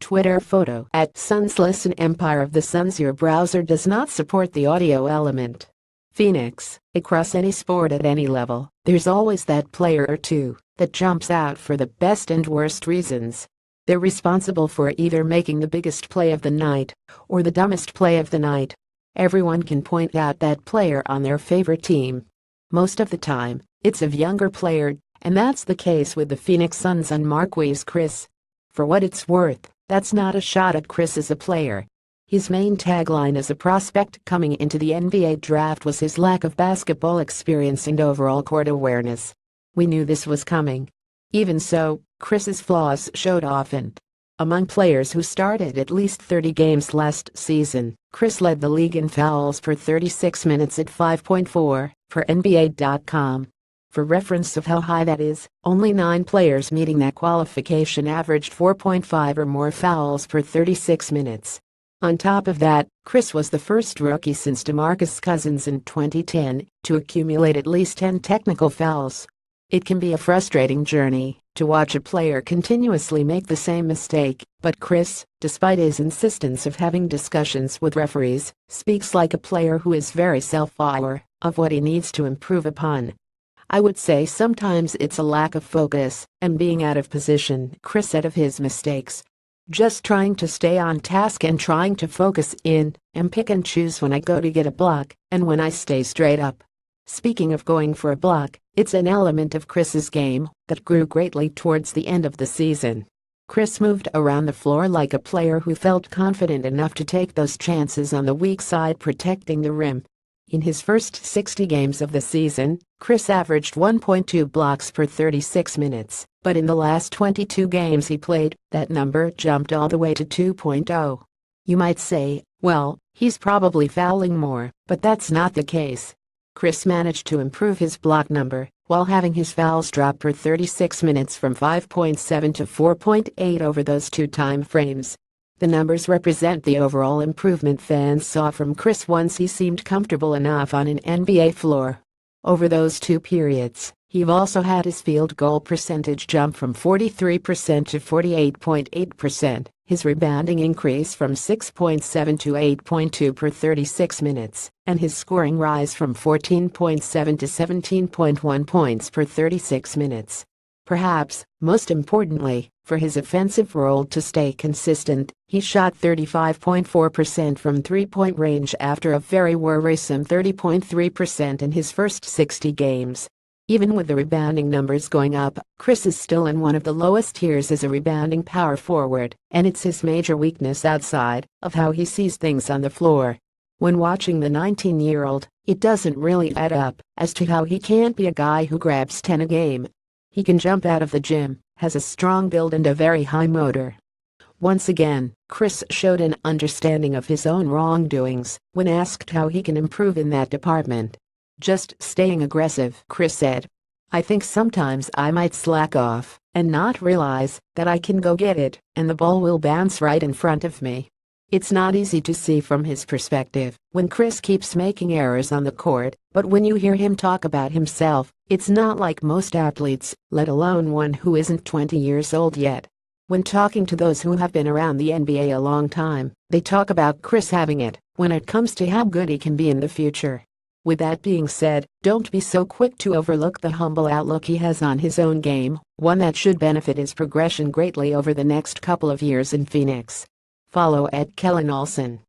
Twitter photo @Suns Listen Empire of the Suns. Your browser does not support the audio element. Phoenix, across any sport at any level, there's always that player or two that jumps out for the best and worst reasons. They're responsible for either making the biggest play of the night or the dumbest play of the night. Everyone can point out that player on their favorite team. Most of the time, it's a younger player, and that's the case with the Phoenix Suns and marquese Chris. For what it's worth, that's not a shot at Chris as a player. His main tagline as a prospect coming into the NBA draft was his lack of basketball experience and overall court awareness. We knew this was coming. Even so, Chris's flaws showed often. Among players who started at least 30 games last season, Chris led the league in fouls per 36 minutes at 5.4 for NBA.com. For reference of how high that is, only 9 players meeting that qualification averaged 4.5 or more fouls per 36 minutes. On top of that, Chris was the first rookie since DeMarcus Cousins in 2010 to accumulate at least 10 technical fouls. It can be a frustrating journey to watch a player continuously make the same mistake, but Chris, despite his insistence of having discussions with referees, speaks like a player who is very self-aware of what he needs to improve upon. I would say sometimes it's a lack of focus and being out of position, Chris said of his mistakes. Just trying to stay on task and trying to focus in and pick and choose when I go to get a block and when I stay straight up. Speaking of going for a block, it's an element of Chris's game that grew greatly towards the end of the season. Chris moved around the floor like a player who felt confident enough to take those chances on the weak side protecting the rim. In his first 60 games of the season, Chris averaged 1.2 blocks per 36 minutes, but in the last 22 games he played, that number jumped all the way to 2.0. You might say, well, he's probably fouling more, but that's not the case. Chris managed to improve his block number while having his fouls drop per 36 minutes from 5.7 to 4.8 over those 2 time frames. The numbers represent the overall improvement fans saw from Chris once he seemed comfortable enough on an NBA floor. Over those 2 periods, he also had his field goal percentage jump from 43% to 48.8%, his rebounding increase from 6.7 to 8.2 per 36 minutes, and his scoring rise from 14.7 to 17.1 points per 36 minutes. Perhaps, most importantly, for his offensive role to stay consistent, he shot 35.4% from three-point range after a very worrisome 30.3% in his first 60 games. Even with the rebounding numbers going up, Chris is still in one of the lowest tiers as a rebounding power forward, and it's his major weakness outside of how he sees things on the floor. When watching the 19-year-old, it doesn't really add up as to how he can't be a guy who grabs 10 a game. He can jump out of the gym, has a strong build and a very high motor. Once again, Chris showed an understanding of his own wrongdoings when asked how he can improve in that department. Just staying aggressive, Chris said. I think sometimes I might slack off and not realize that I can go get it and the ball will bounce right in front of me. It's not easy to see from his perspective when Chris keeps making errors on the court, but when you hear him talk about himself, it's not like most athletes, let alone one who isn't 20 years old yet. When talking to those who have been around the NBA a long time, they talk about Chris having it when it comes to how good he can be in the future. With that being said, don't be so quick to overlook the humble outlook he has on his own game, one that should benefit his progression greatly over the next couple of years in Phoenix. Follow @Kellen Olson.